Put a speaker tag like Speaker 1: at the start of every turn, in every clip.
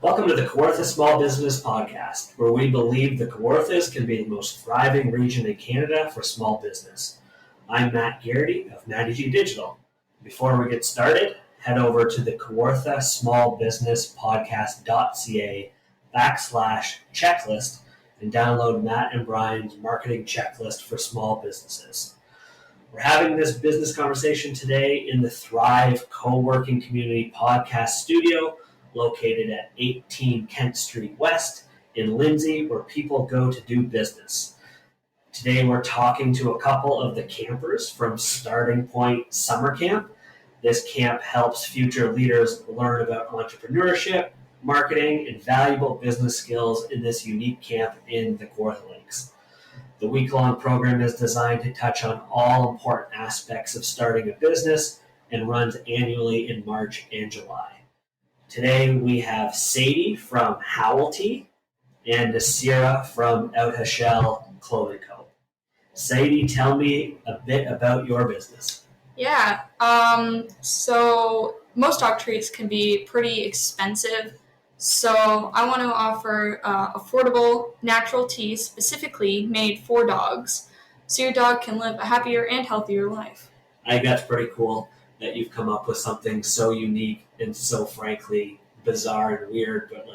Speaker 1: Welcome to the Kawartha Small Business Podcast, where we believe the Kawarthas can be the most thriving region in Canada for small business. I'm Matt Garrity of Matty G Digital. Before we get started, head over to the Kawartha Small Business Podcast.ca/checklist and download Matt and Brian's marketing checklist for small businesses. We're having this business conversation today in the Thrive Co-working Community Podcast Studio, located at 18 Kent Street West in Lindsay, where people go to do business. Today we're talking to a couple of the campers from Starting Point Summer Camp. This camp helps future leaders learn about entrepreneurship, marketing, and valuable business skills in this unique camp in the Kawartha Lakes. The week-long program is designed to touch on all important aspects of starting a business and runs annually in March and July. Today we have Sadie from Howelty and Nasira from Out Hachelle Clothing Co. Sadie, tell me a bit about your business.
Speaker 2: Yeah, so most dog treats can be pretty expensive. So I want to offer affordable natural tea specifically made for dogs so your dog can live a happier and healthier life.
Speaker 1: I think that's pretty cool that you've come up with something so unique and so frankly bizarre and weird, but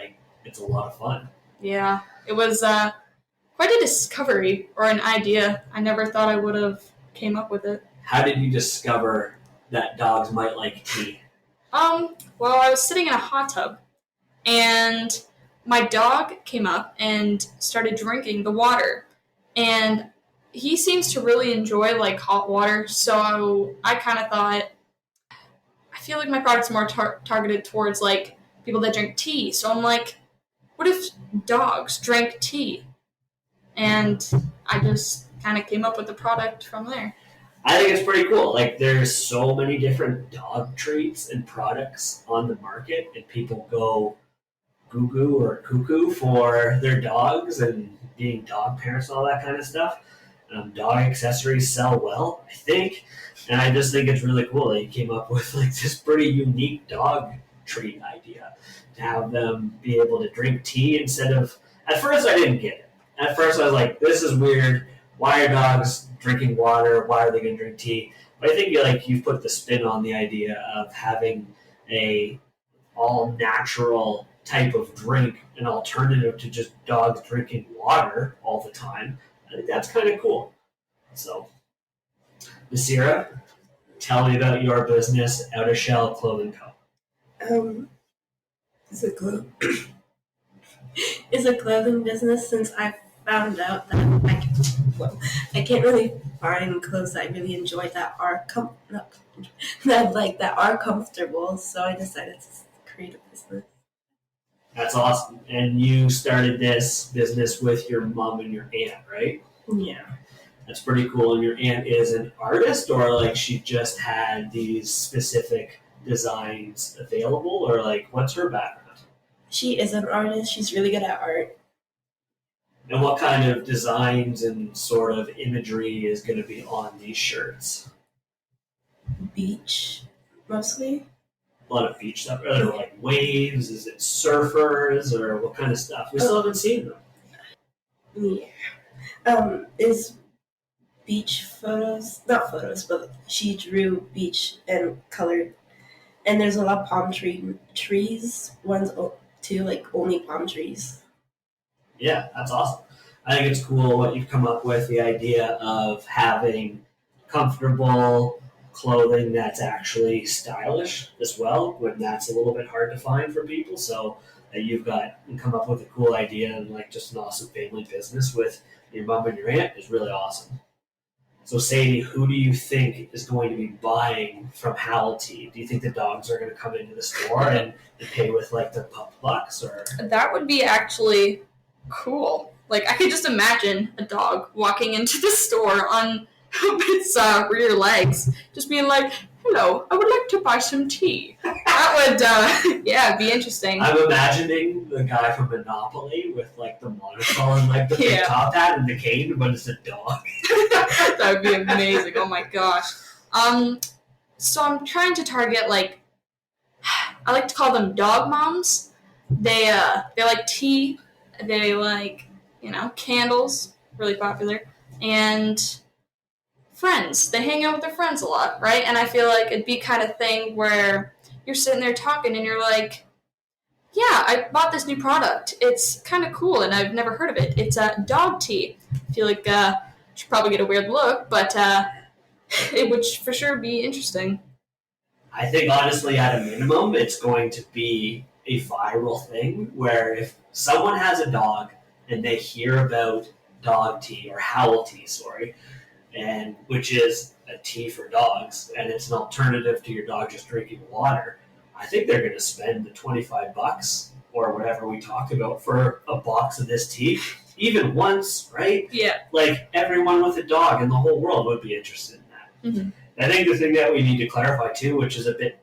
Speaker 1: it's a lot of fun.
Speaker 2: Yeah, it was quite a discovery or an idea. I never thought I would have came up with it.
Speaker 1: How did you discover that dogs might like tea?
Speaker 2: Well, I was sitting in a hot tub and my dog came up and started drinking the water, and he seems to really enjoy hot water, so I kind of thought, I feel like my product's more targeted towards people that drink tea, so I'm like, what if dogs drank tea? And I just kind of came up with the product from there.
Speaker 1: I think it's pretty cool. There's so many different dog treats and products on the market, and people go goo-goo or cuckoo for their dogs and being dog parents and all that kind of stuff. Dog accessories sell well, I think, and I just think it's really cool that you came up with this pretty unique dog treat idea to have them be able to drink tea instead of. At first, I didn't get it. At first, I was like, "This is weird. Why are dogs drinking water? Why are they going to drink tea?" But I think you've put the spin on the idea of having a all natural type of drink, an alternative to just dogs drinking water all the time. I think that's kind of cool. So, Nasira, tell me about your business, Out Hachelle Clothing Co.
Speaker 3: It's a clothing business since I found out that I can't really find clothes that I really enjoy that are comfortable. So I decided to create a business.
Speaker 1: That's awesome. And you started this business with your mom and your aunt, right?
Speaker 3: Yeah.
Speaker 1: That's pretty cool. And your aunt is an artist, or she just had these specific designs available, or what's her background?
Speaker 3: She is an artist. She's really good at art.
Speaker 1: And what kind of designs and sort of imagery is going to be on these shirts?
Speaker 3: Beach, mostly.
Speaker 1: A lot of beach stuff. Are there waves? Is it surfers, or what kind of stuff? We still haven't seen them.
Speaker 3: Yeah. Is beach photos, not photos, but she drew beach and colored. And there's a lot of palm trees. One's too, only palm trees.
Speaker 1: Yeah, that's awesome. I think it's cool what you've come up with, the idea of having comfortable clothing that's actually stylish as well, when that's a little bit hard to find for people. So that you've come up with a cool idea and just an awesome family business with your mom and your aunt is really awesome. So Sadie, who do you think is going to be buying from Howelty? Do you think the dogs are going to come into the store and pay with their pup bucks, or?
Speaker 2: That would be actually cool. I could just imagine a dog walking into the store on its rear legs, just being like, "Hello, I would like to buy some tea." That would, be interesting.
Speaker 1: I'm imagining the guy from Monopoly with the monocle and the big top hat and the cane, but it's a dog.
Speaker 2: That would be amazing. Oh my gosh. So I'm trying to target I like to call them dog moms. They like tea. They like candles, really popular, and friends. They hang out with their friends a lot, right? And I feel like it'd be kind of thing where you're sitting there talking and you're like, yeah, I bought this new product. It's kind of cool and I've never heard of it. It's dog tea. I feel like should probably get a weird look, but it would for sure be interesting.
Speaker 1: I think honestly, at a minimum, it's going to be a viral thing where if someone has a dog and they hear about dog tea or howl tea, sorry, and which is a tea for dogs, and it's an alternative to your dog just drinking water, I think they're going to spend the $25 or whatever we talked about for a box of this tea, even once, right?
Speaker 2: Yeah.
Speaker 1: Like everyone with a dog in the whole world would be interested in that.
Speaker 2: Mm-hmm.
Speaker 1: I think the thing that we need to clarify too, which is a bit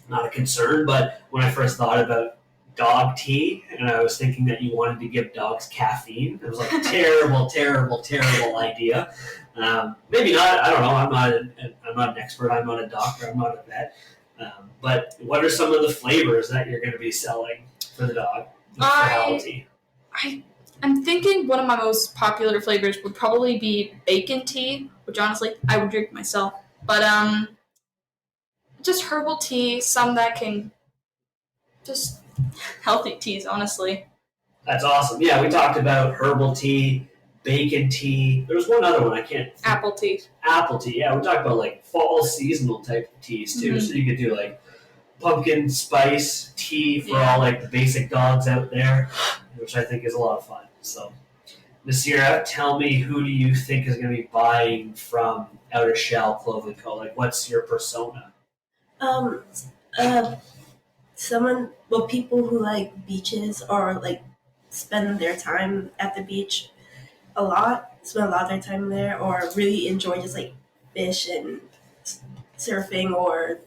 Speaker 1: not a concern, but when I first thought about dog tea and I was thinking that you wanted to give dogs caffeine, it was like a terrible, terrible, terrible idea. Maybe not. I don't know. I'm not an expert. I'm not a doctor. I'm not a vet. But what are some of the flavors that you're going to be selling for the dog for howl tea?
Speaker 2: I'm thinking one of my most popular flavors would probably be bacon tea, which honestly I would drink myself. But just herbal tea, some that can just healthy teas, honestly.
Speaker 1: That's awesome. Yeah, we talked about herbal tea, bacon tea. There was one other one I can't.
Speaker 2: Apple tea.
Speaker 1: Apple tea. Yeah, we talked about like fall seasonal type of teas too. So you could do like pumpkin spice tea for all like the basic dogs out there, which I think is a lot of fun. So, Nasira, tell me, who do you think is going to be buying from Outer Shell Clothing Co? Like, what's your persona?
Speaker 3: People who like beaches or like spend their time at the beach spend a lot of their time there, or really enjoy just like fish and surfing or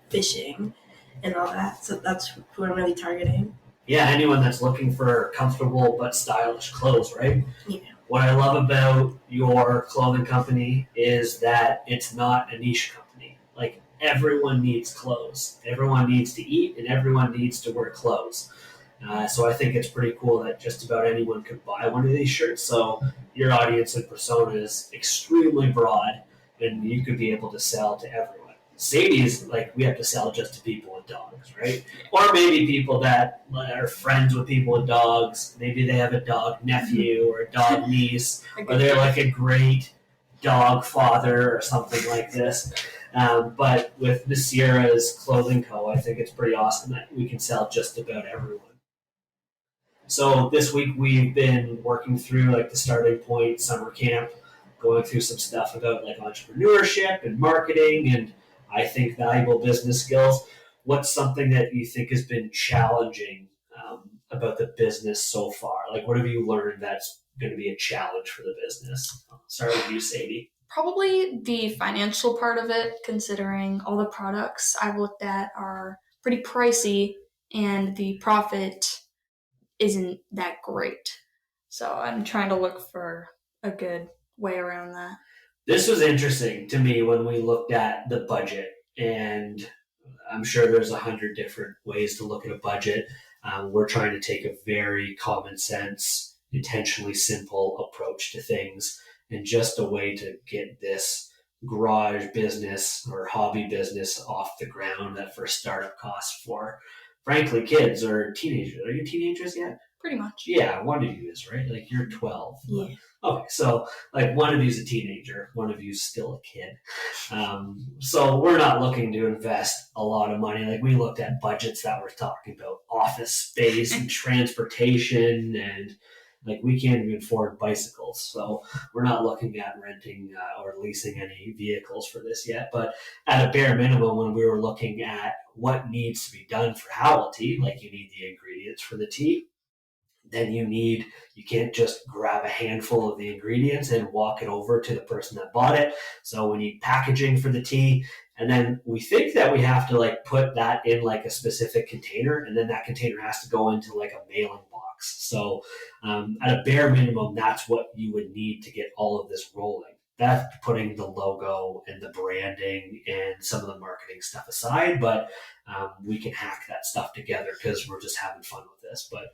Speaker 3: fishing and all that. So that's who I'm really targeting.
Speaker 1: Yeah, anyone that's looking for comfortable but stylish clothes, right?
Speaker 3: Yeah.
Speaker 1: What I love about your clothing company is that it's not a niche company. Like, everyone needs clothes. Everyone needs to eat, and everyone needs to wear clothes. So I think it's pretty cool that just about anyone could buy one of these shirts. So your audience and persona is extremely broad, and you could be able to sell to everyone. Sadie is like, we have to sell just to people with dogs, right? Or maybe people that are friends with people with dogs. Maybe they have a dog nephew or a dog niece, or they're like a great dog father or something like this. But with Nasira's Clothing Co., I think it's pretty awesome that we can sell just about everyone. So this week we've been working through like the Starting Point summer camp, going through some stuff about like entrepreneurship and marketing and I think valuable business skills. What's something that you think has been challenging about the business so far? Like, what have you learned that's going to be a challenge for the business? I'll start with you, Sadie.
Speaker 2: Probably the financial part of it, considering all the products I've looked at are pretty pricey and the profit isn't that great. So I'm trying to look for a good way around that.
Speaker 1: This was interesting to me when we looked at the budget, and I'm sure there's 100 different ways to look at a budget. We're trying to take a very common sense, intentionally simple approach to things, and just a way to get this garage business or hobby business off the ground at first startup costs for, frankly, kids or teenagers. Are you teenagers yet?
Speaker 2: Pretty much.
Speaker 1: Yeah, one of you is, right? Like, you're 12.
Speaker 3: Yeah.
Speaker 1: Okay, so like one of you's a teenager, one of you's still a kid. So we're not looking to invest a lot of money. Like, we looked at budgets that were talking about office space and transportation, and like we can't even afford bicycles. So we're not looking at renting or leasing any vehicles for this yet. But at a bare minimum, when we were looking at what needs to be done for Howl Tea, like you need the ingredients for the tea. Then you can't just grab a handful of the ingredients and walk it over to the person that bought it. So we need packaging for the tea. And then we think that we have to like put that in like a specific container, and then that container has to go into like a mailing box. So at a bare minimum, that's what you would need to get all of this rolling. that's putting the logo and the branding and some of the marketing stuff aside, but we can hack that stuff together because we're just having fun with this. But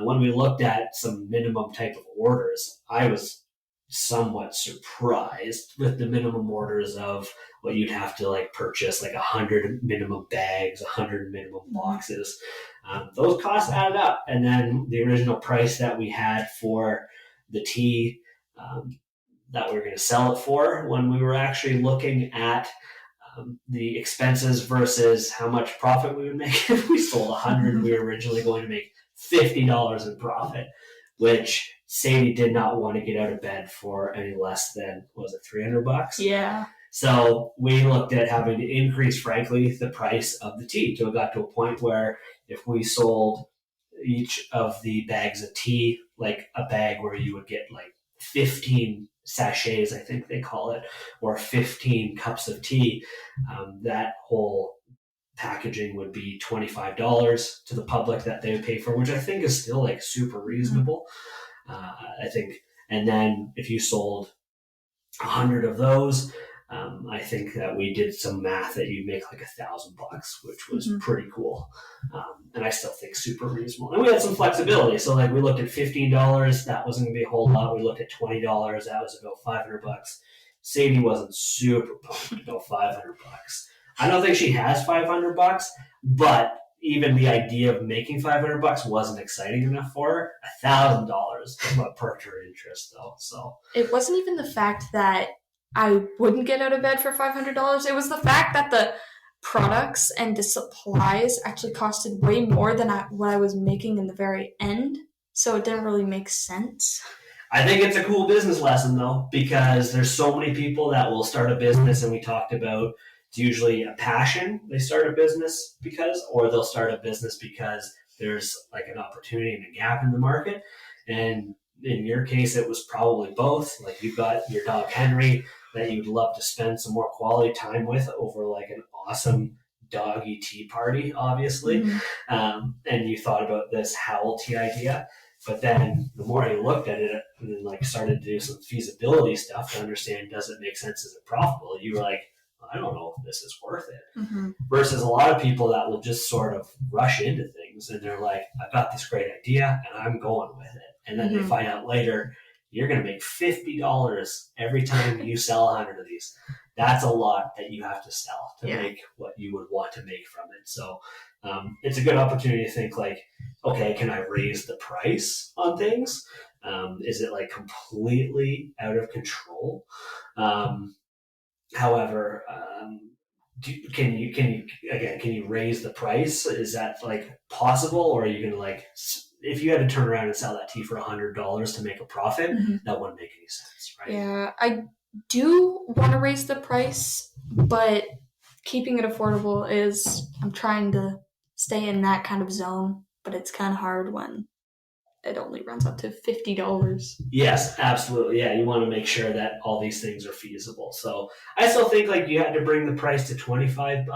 Speaker 1: when we looked at some minimum type of orders, I was somewhat surprised with the minimum orders of what you'd have to like purchase, like 100 minimum bags, 100 minimum boxes. Those costs added up. And then the original price that we had for the tea that we were going to sell it for, when we were actually looking at the expenses versus how much profit we would make if we sold 100, we were originally going to make $50 in profit, which Sadie did not want to get out of bed for any less than, was it $300?
Speaker 2: Yeah.
Speaker 1: So we looked at having to increase, frankly, the price of the tea. So it got to a point where if we sold each of the bags of tea, like a bag where you would get like 15 sachets, I think they call it, or 15 cups of tea, that whole packaging would be $25 to the public that they would pay for, which I think is still like super reasonable. I think, and then if you sold 100 of those, I think that we did some math that you'd make like $1,000, which was pretty cool. And I still think super reasonable. And we had some flexibility. So like we looked at $15, that wasn't gonna be a whole lot. We looked at $20, that was about $500. Sadie wasn't super pumped about $500. I don't think she has $500, but even the idea of making $500 wasn't exciting enough for her. $1,000 is what perked her interest though. So
Speaker 2: it wasn't even the fact that I wouldn't get out of bed for $500. It was the fact that the products and the supplies actually costed way more than what I was making in the very end. So it didn't really make sense.
Speaker 1: I think it's a cool business lesson though, because there's so many people that will start a business, and we talked about it's usually a passion they start a business because, or they'll start a business because there's like an opportunity and a gap in the market. And in your case, it was probably both. Like you've got your dog Henry that you'd love to spend some more quality time with over like an awesome doggy tea party, obviously. And you thought about this Howl tea idea. But then the more you looked at it and then like started to do some feasibility stuff to understand, does it make sense? Is it profitable? You were like, I don't know if this is worth it. Versus a lot of people that will just sort of rush into things and they're like, I've got this great idea and I'm going with it. And then they find out later, you're going to make $50 every time you sell 100 of these. That's a lot that you have to sell to make what you would want to make from it. So it's a good opportunity to think like, okay, can I raise the price on things? Is it like completely out of control? However, can you raise the price? Is that like possible, or are you gonna like, if you had to turn around and sell that tea for $100 to make a profit, that wouldn't make any sense, right?
Speaker 2: Yeah, I do want to raise the price, but keeping it affordable is, I'm trying to stay in that kind of zone, but it's kind of hard when it only runs up to $50.
Speaker 1: Yes, absolutely. Yeah, you want to make sure that all these things are feasible. So I still think like you had to bring the price to $25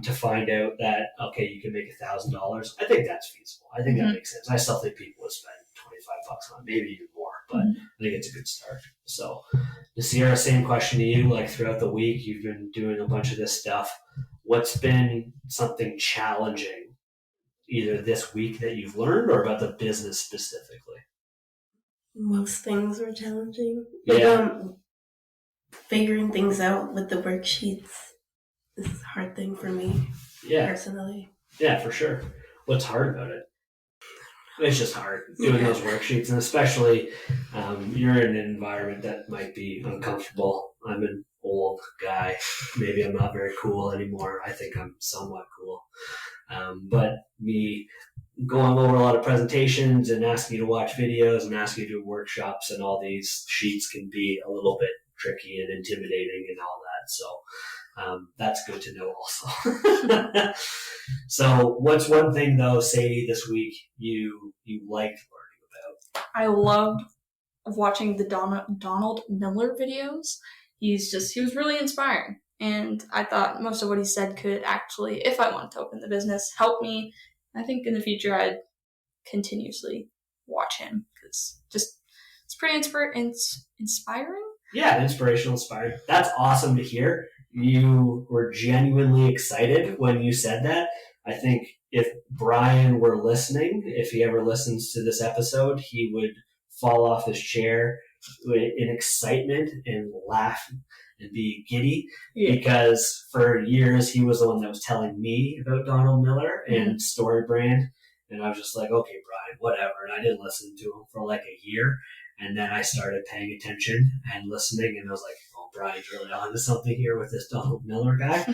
Speaker 1: to find out that, okay, you can make $1,000. I think that's feasible. I think that makes sense. I still think people would spend $25 on it, maybe even more, but I think it's a good start. So Nasira, same question to you. Like throughout the week, you've been doing a bunch of this stuff. What's been something challenging either this week that you've learned or about the business specifically?
Speaker 3: Most things were challenging. Figuring things out with the worksheets is a hard thing for me personally. Yeah,
Speaker 1: for sure. What's hard about it? It's just hard doing those worksheets, and especially you're in an environment that might be uncomfortable. I'm an old guy. Maybe I'm not very cool anymore. I think I'm somewhat cool. But me going over a lot of presentations and asking you to watch videos and asking you to do workshops and all these sheets can be a little bit tricky and intimidating and all that. So that's good to know also. So what's one thing though, Sadie, this week you liked learning about?
Speaker 2: I loved watching the Donald Miller videos. He was really inspiring. And I thought most of what he said could actually, if I wanted to open the business, help me. I think in the future I'd continuously watch him because it's pretty inspiring.
Speaker 1: Yeah, inspirational, inspiring. That's awesome to hear. You were genuinely excited when you said that. I think if Brian were listening, if he ever listens to this episode, he would fall off his chair in excitement and laugh and be giddy because for years he was the one that was telling me about Donald Miller and Story Brand. And I was just like, okay, Brian, whatever. And I didn't listen to him for like a year. And then I started paying attention and listening, and I was like, oh, Brian's really onto something here with this Donald Miller guy.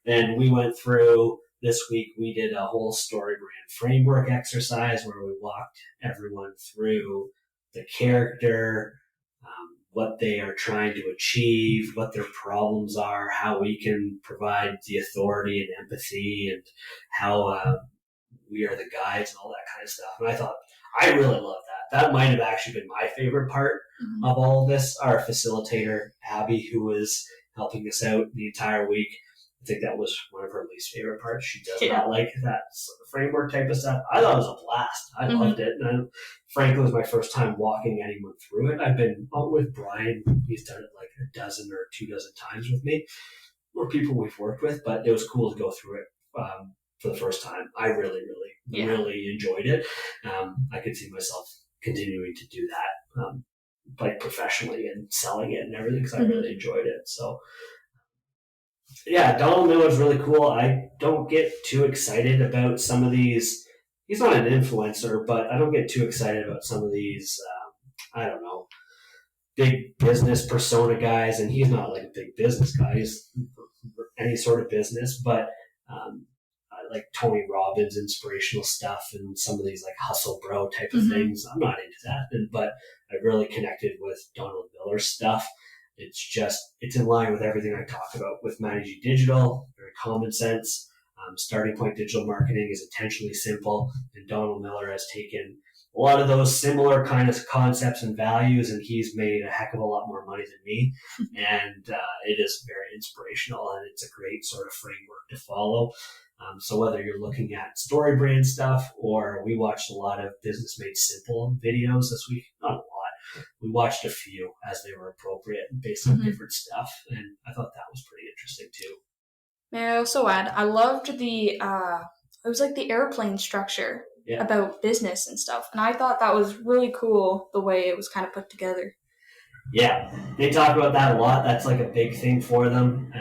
Speaker 1: And we went through this week, we did a whole Story Brand framework exercise where we walked everyone through the character, what they are trying to achieve, what their problems are, how we can provide the authority and empathy, and how we are the guides and all that kind of stuff. And I thought, I really love that. That might have actually been my favorite part of all of this. Our facilitator, Abby, who was helping us out the entire week, I think that was one of her least favorite parts. She does not like that framework type of stuff. I thought it was a blast. I loved it. And frankly, it was my first time walking anyone through it. I've been out with Brian. He's done it like a dozen or 24 times with me, or people we've worked with, but it was cool to go through it for the first time. I really enjoyed it. I could see myself continuing to do that, like professionally and selling it and everything, because I really enjoyed it. So, yeah, Donald Miller's really cool. I don't get too excited about some of these. He's not an influencer, but I don't get too excited about some of these, I don't know, big business persona guys. And he's not like a big business guy. He's any sort of business, but like Tony Robbins inspirational stuff and some of these like hustle bro type of things. I'm not into that, but I really connected with Donald Miller's stuff. It's in line with everything I talk about with Managing Digital, very common sense. Starting Point Digital Marketing is intentionally simple, and Donald Miller has taken a lot of those similar kind of concepts and values, and he's made a heck of a lot more money than me. And it is very inspirational, and it's a great sort of framework to follow. So whether you're looking at Story Brand stuff, or we watched a lot of Business Made Simple videos this week, not a lot. We watched a few as they were appropriate based on different stuff, and I thought that was pretty interesting too.
Speaker 2: May I also add, I loved it was like the airplane structure about business and stuff, and I thought that was really cool the way it was kind of put together.
Speaker 1: Yeah, they talk about that a lot. That's like a big thing for them.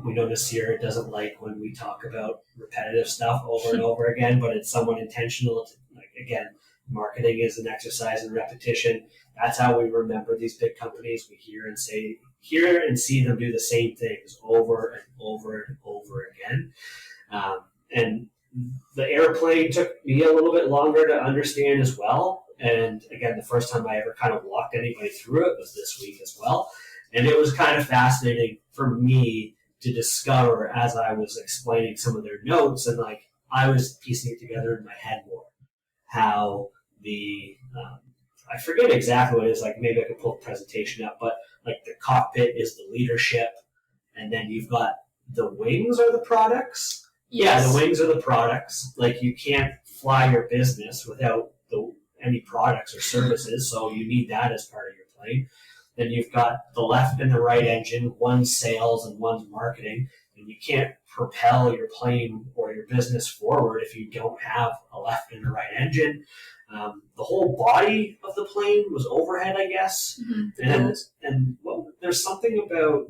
Speaker 1: We know Nasir doesn't like when we talk about repetitive stuff over and over again, but it's somewhat intentional. Like, again, marketing is an exercise in repetition. That's how we remember these big companies. We hear and see them do the same things over and over and over again. And the airplane took me a little bit longer to understand as well. And again, the first time I ever kind of walked anybody through it was this week as well. And it was kind of fascinating for me to discover as I was explaining some of their notes, and like I was piecing it together in my head more, how the, I forget exactly what it is, like maybe I could pull the presentation up, but like the cockpit is the leadership, and then you've got the wings are the products.
Speaker 2: Yes.
Speaker 1: Yeah, the wings are the products. Like you can't fly your business without any products or services, so you need that as part of your plane. Then you've got the left and the right engine, one's sales and one's marketing, and you can't propel your plane or your business forward if you don't have a left and a right engine. The whole body of the plane was overhead, I guess. And there's something about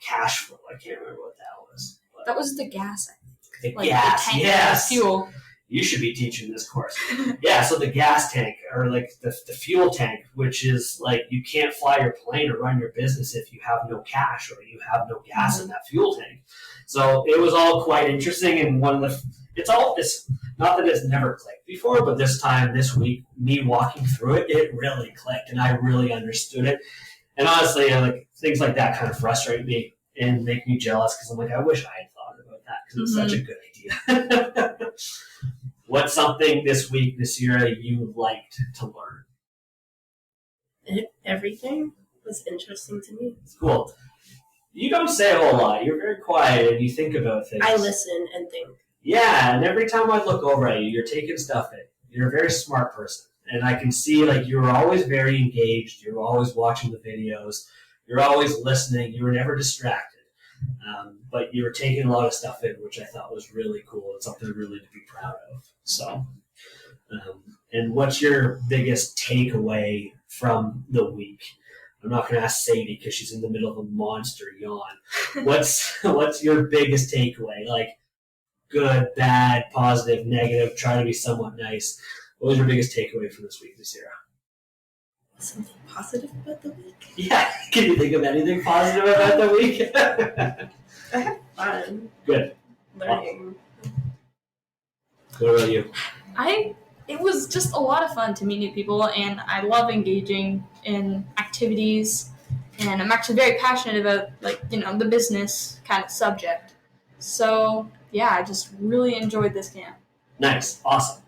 Speaker 1: cash flow. I can't remember what that was.
Speaker 2: That was the gas, I think.
Speaker 1: The gas,
Speaker 2: the tank
Speaker 1: yes.
Speaker 2: of fuel.
Speaker 1: You should be teaching this course. Yeah, so the gas tank, or like the fuel tank, which is like you can't fly your plane or run your business if you have no cash or you have no gas in that fuel tank. So it was all quite interesting, and it's not that it's never clicked before, but this week, me walking through it, it really clicked, and I really understood it. And honestly, like things like that kind of frustrate me and make me jealous, because I'm like, I wish I had thought about that, because it's such a good idea. What's something this week, Nasira, you liked to learn?
Speaker 3: Everything was interesting to me.
Speaker 1: Cool. You don't say a whole lot. You're very quiet and you think about things.
Speaker 3: I listen and think.
Speaker 1: Yeah, and every time I look over at you, you're taking stuff in. You're a very smart person. And I can see like you're always very engaged. You're always watching the videos. You're always listening. You were never distracted. But you were taking a lot of stuff in, which I thought was really cool. It's something really to be proud of. So, and what's your biggest takeaway from the week? I'm not going to ask Sadie because she's in the middle of a monster yawn. What's your biggest takeaway? Like good, bad, positive, negative, try to be somewhat nice. What was your biggest takeaway from this week, Nasira?
Speaker 3: Something positive about the week?
Speaker 1: Yeah, can you think of anything positive about the week?
Speaker 3: I had fun.
Speaker 1: Good.
Speaker 3: Learning.
Speaker 1: What about you?
Speaker 2: It was just a lot of fun to meet new people, and I love engaging in activities, and I'm actually very passionate about, the business kind of subject. So, yeah, I just really enjoyed this camp.
Speaker 1: Nice. Awesome.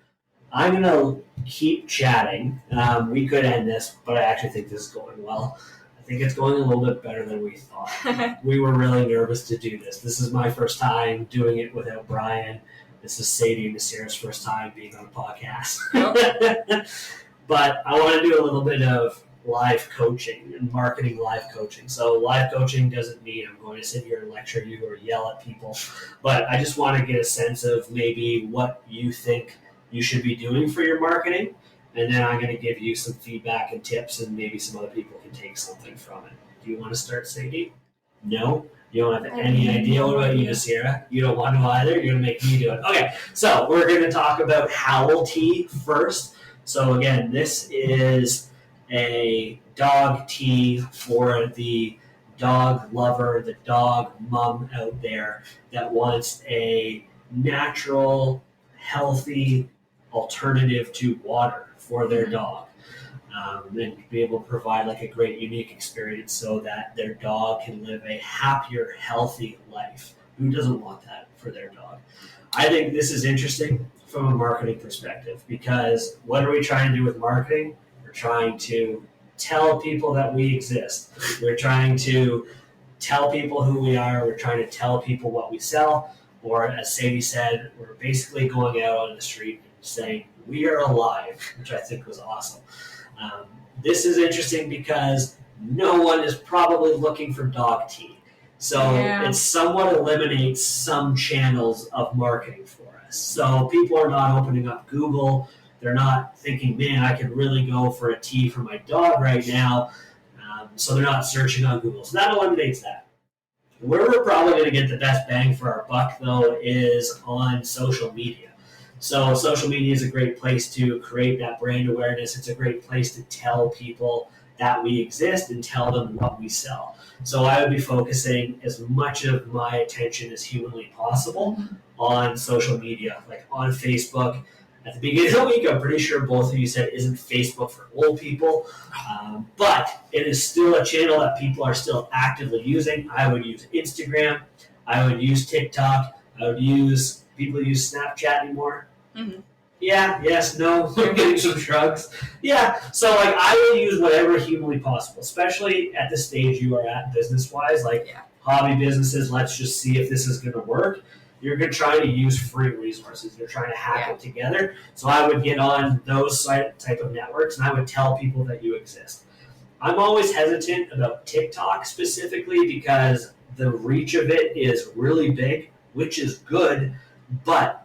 Speaker 1: I'm going to keep chatting. We could end this, but I actually think this is going well. I think it's going a little bit better than we thought. We were really nervous to do this. This is my first time doing it without Brian. This is Sadie and Nasira's first time being on a podcast.
Speaker 2: Yep.
Speaker 1: But I want to do a little bit of live coaching and marketing live coaching. So live coaching doesn't mean I'm going to sit here and lecture you or yell at people, but I just want to get a sense of maybe what you think you should be doing for your marketing, and then I'm going to give you some feedback and tips, and maybe some other people can take something from it. Do you want to start, Sadie? No? You don't have any idea? What about you, Nasira? You don't want to either? You're going to make me do it. Okay, so we're going to talk about Howl Tea first. So again, this is a dog tea for the dog lover, the dog mom out there that wants a natural, healthy alternative to water for their dog. And be able to provide like a great, unique experience so that their dog can live a happier, healthy life. Who doesn't want that for their dog? I think this is interesting from a marketing perspective, because what are we trying to do with marketing? We're trying to tell people that we exist. We're trying to tell people who we are. We're trying to tell people what we sell. Or as Sadie said, we're basically going out on the street and saying, we are alive, which I think was awesome. This is interesting because no one is probably looking for dog tea. So it somewhat eliminates some channels of marketing for us. So people are not opening up Google. They're not thinking, man, I could really go for a tea for my dog right now. So they're not searching on Google. So that eliminates that. Where we're probably going to get the best bang for our buck, though, is on social media. So social media is a great place to create that brand awareness. It's a great place to tell people that we exist and tell them what we sell. So I would be focusing as much of my attention as humanly possible on social media, like on Facebook. At the beginning of the week, I'm pretty sure both of you said isn't Facebook for old people, but it is still a channel that people are still actively using. I would use Instagram. I would use TikTok. People use Snapchat anymore. Mm-hmm. Yeah, yes, no, I'm getting some shrugs. Yeah, so like I would use whatever humanly possible, especially at the stage you are at business-wise, hobby businesses, let's just see if this is going to work. You're going to try to use free resources. You're trying to hack it together. So I would get on those type of networks, and I would tell people that you exist. I'm always hesitant about TikTok specifically because the reach of it is really big, which is good, but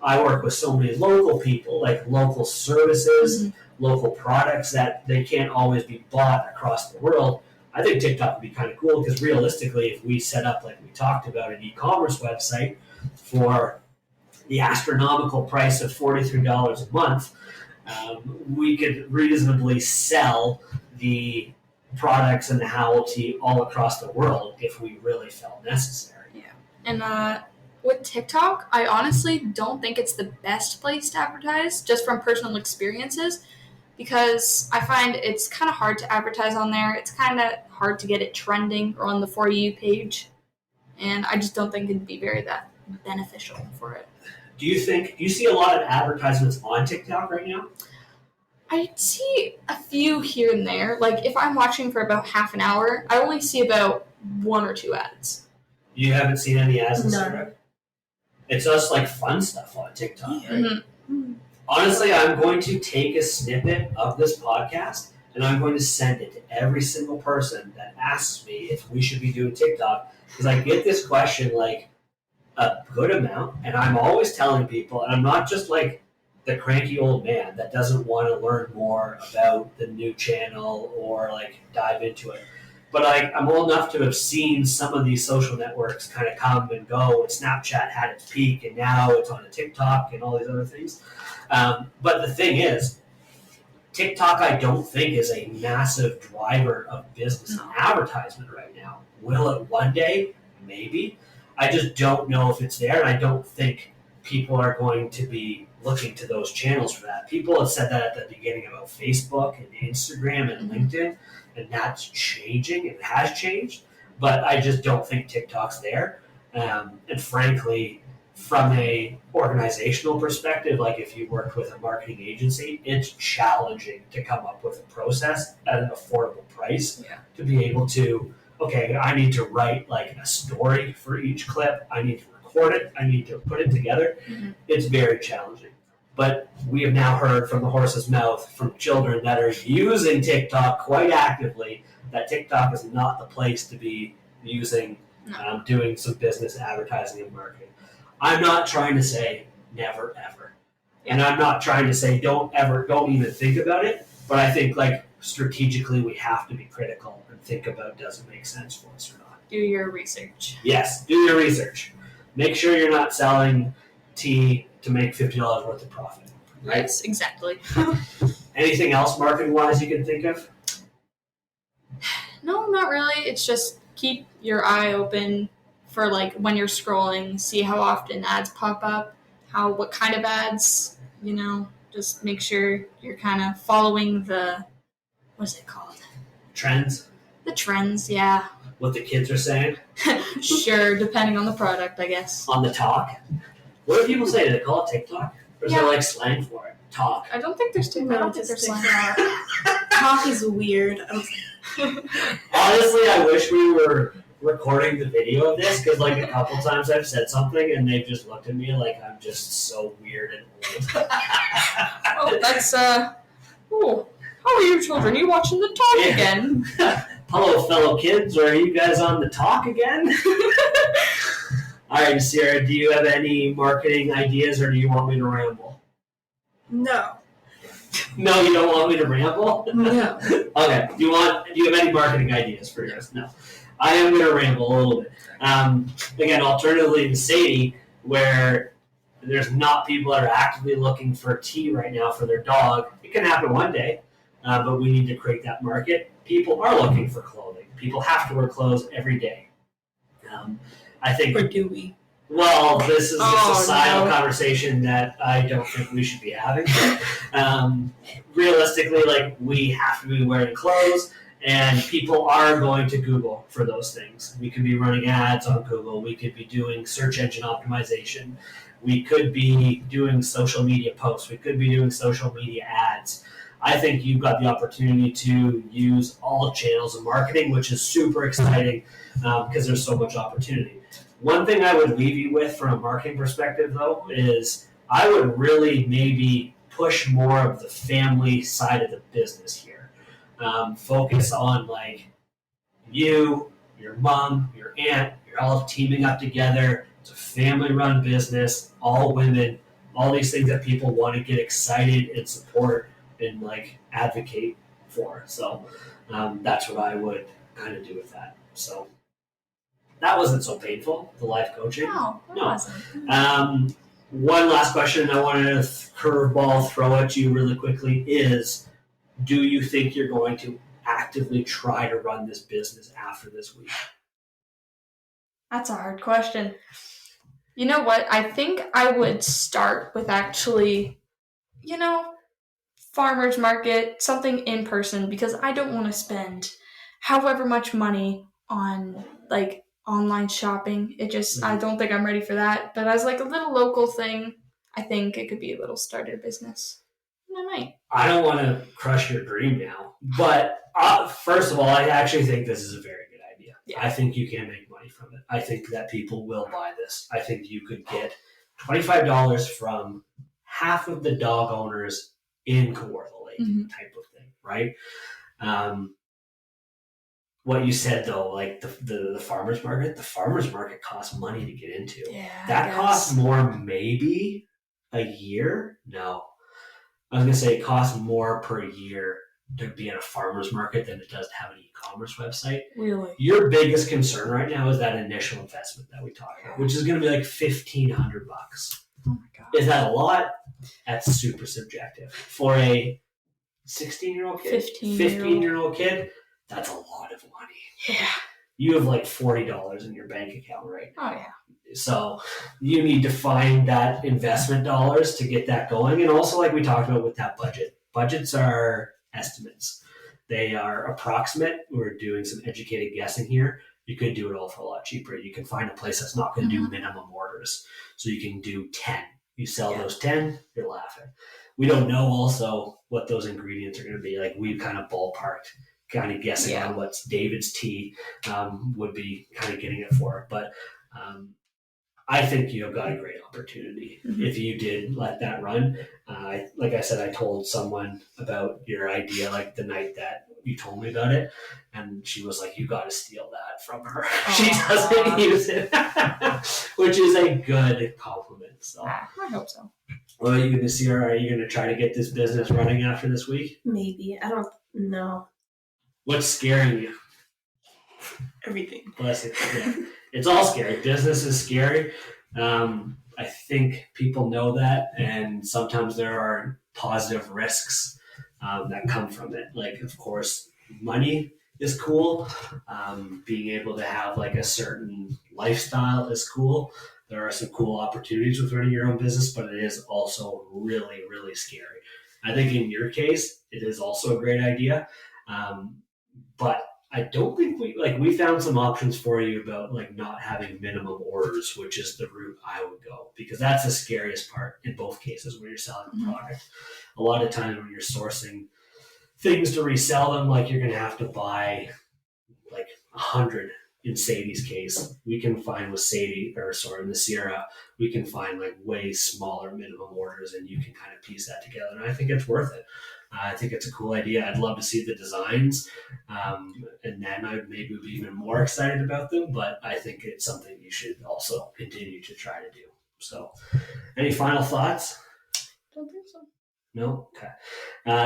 Speaker 1: I work with so many local people, like local services, local products that they can't always be bought across the world. I think TikTok would be kind of cool because realistically, if we set up, like we talked about, an e-commerce website for the astronomical price of $43 a month, we could reasonably sell the products and the Howl Tea all across the world if we really felt necessary.
Speaker 2: Yeah. And with TikTok, I honestly don't think it's the best place to advertise, just from personal experiences, because I find it's kind of hard to advertise on there. It's kind of hard to get it trending or on the For You page, and I just don't think it'd be very that beneficial for it.
Speaker 1: Do you see a lot of advertisements on TikTok right now?
Speaker 2: I see a few here and there. Like if I'm watching for about half an hour, I only see about 1 or 2 ads.
Speaker 1: You haven't seen any ads this
Speaker 3: No.
Speaker 1: year? It's just like fun stuff on TikTok, right?
Speaker 2: Mm-hmm.
Speaker 1: Honestly, I'm going to take a snippet of this podcast and I'm going to send it to every single person that asks me if we should be doing TikTok, because I get this question like a good amount, and I'm always telling people, and I'm not just like the cranky old man that doesn't want to learn more about the new channel or like dive into it. But I'm old enough to have seen some of these social networks kind of come and go. And Snapchat had its peak, and now it's on a TikTok and all these other things. But the thing is, TikTok, I don't think, is a massive driver of business and advertisement right now. Will it one day? Maybe. I just don't know if it's there, and I don't think people are going to be looking to those channels for that. People have said that at the beginning about Facebook and Instagram and LinkedIn, and that's changing. It has changed, but I just don't think TikTok's there. And frankly, from a organizational perspective, like if you worked with a marketing agency, it's challenging to come up with a process at an affordable price to be able to, okay, I need to write like a story for each clip. I need to record it. I need to put it together. It's very challenging. But we have now heard from the horse's mouth from children that are using TikTok quite actively that TikTok is not the place to be using, doing some business advertising and marketing. I'm not trying to say never ever. And I'm not trying to say don't even think about it. But I think like strategically we have to be critical and think about does it make sense for us or not.
Speaker 2: Do your research.
Speaker 1: Yes, do your research. Make sure you're not selling tea to make $50 worth of profit. Right?
Speaker 2: Yes, exactly.
Speaker 1: Anything else marketing-wise you can think of?
Speaker 2: No, not really. It's just keep your eye open for like when you're scrolling, see how often ads pop up, what kind of ads, just make sure you're kind of following the, what's it called?
Speaker 1: Trends?
Speaker 2: The trends, yeah.
Speaker 1: What the kids are saying?
Speaker 2: Sure, depending on the product, I guess.
Speaker 1: On the talk? What do people say? Do they call it TikTok? Or is there like slang for it? Talk.
Speaker 2: I don't think there's TikTok. I don't think there's slang.
Speaker 3: Talk is weird.
Speaker 1: Honestly, I wish we were recording the video of this because like a couple times I've said something and they've just looked at me like I'm just so weird and old.
Speaker 2: Oh, that's oh, how are you children? Are you watching the talk again?
Speaker 1: Hello, fellow kids. Are you guys on the talk again? All right, Sarah, do you have any marketing ideas or do you want me to ramble?
Speaker 3: No.
Speaker 1: No, you don't want me to ramble?
Speaker 3: No.
Speaker 1: Okay. Do you have any marketing ideas for yours? No. I am going to ramble a little bit. Again, alternatively in Sadie, where there's not people that are actively looking for tea right now for their dog. It can happen one day, but we need to create that market. People are looking for clothing. People have to wear clothes every day. I think.
Speaker 3: Or do we?
Speaker 1: Well, this is a societal conversation that I don't think we should be having. Realistically, like we have to be wearing clothes, and people are going to Google for those things. We could be running ads on Google. We could be doing search engine optimization. We could be doing social media posts. We could be doing social media ads. I think you've got the opportunity to use all channels of marketing, which is super exciting because there's so much opportunity. One thing I would leave you with from a marketing perspective, though, is I would really maybe push more of the family side of the business here. Focus on like you, your mom, your aunt, you're all teaming up together. It's a family-run business, all women, all these things that people want to get excited and support and like advocate for. So that's what I would kind of do with that. So that wasn't so painful, the life coaching.
Speaker 2: No, it wasn't.
Speaker 1: One last question I wanted to curveball throw at you really quickly is, do you think you're going to actively try to run this business after this week?
Speaker 2: That's a hard question. You know what? I think I would start with actually, farmer's market, something in person, because I don't want to spend however much money on like online shopping. It just, I don't think I'm ready for that. But as like a little local thing, I think it could be a little starter business. And I might.
Speaker 1: I don't want to crush your dream now, but first of all, I actually think this is a very good idea. Yeah. I think you can make money from it. I think that people will buy this. I think you could get $25 from half of the dog owners in Kawartha Lake type of thing, right? What you said though, like the farmers market costs money to get into.
Speaker 2: Yeah.
Speaker 1: That costs more maybe a year. No, I was gonna say it costs more per year to be in a farmer's market than it does to have an e-commerce website.
Speaker 2: Really?
Speaker 1: Your biggest concern right now is that initial investment that we talked about, which is going to be like $1,500.
Speaker 2: Oh my god.
Speaker 1: Is that a lot? That's super subjective. For a 16-year-old kid, 15-year-old kid, that's a lot of money.
Speaker 2: Yeah.
Speaker 1: You have like $40 in your bank account right now.
Speaker 2: Oh yeah.
Speaker 1: So you need to find that investment dollars to get that going. And also, like we talked about with that budget, budgets are estimates. They are approximate. We're doing some educated guessing here. You could do it all for a lot cheaper. You can find a place that's not going to do minimum orders. So you can do 10. You sell those 10, you're laughing. We don't know also what those ingredients are going to be. Like we've kind of ballparked, kind of guessing on what David's tea would be kind of getting it for. But I think you've got a great opportunity if you did let that run. Like I said, I told someone about your idea like the night that you told me about it, and she was like, "You got to steal that from her. She doesn't use it," which is a good compliment. So
Speaker 2: I hope so.
Speaker 1: what are you going to see? Or are you going to try to get this business running after this week?
Speaker 3: Maybe. I don't know.
Speaker 1: What's scaring you?
Speaker 3: Everything.
Speaker 1: Bless it. Yeah. It's all scary. Business is scary. I think people know that, and sometimes there are positive risks that come from it. Like, of course, money is cool. Being able to have like a certain lifestyle is cool. There are some cool opportunities with running your own business, but it is also really, really scary. I think in your case, it is also a great idea. But I don't think we found some options for you about like not having minimum orders, which is the route I would go, because that's the scariest part in both cases when you're selling a product. A lot of times when you're sourcing things to resell them, like you're going to have to buy like 100. In Sadie's case, we can find in the Sierra, we can find like way smaller minimum orders, and you can kind of piece that together. And I think it's worth it. I think it's a cool idea. I'd love to see the designs, and then I maybe be even more excited about them. But I think it's something you should also continue to try to do. So, any final thoughts?
Speaker 2: Don't think so.
Speaker 1: No? Okay.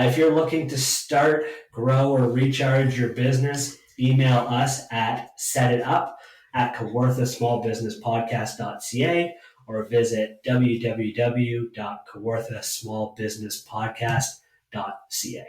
Speaker 1: If you're looking to start, grow, or recharge your business, email us at setup@kawarthasmallbusinesspodcast.ca or visit www.kawarthasmallbusinesspodcast.ca.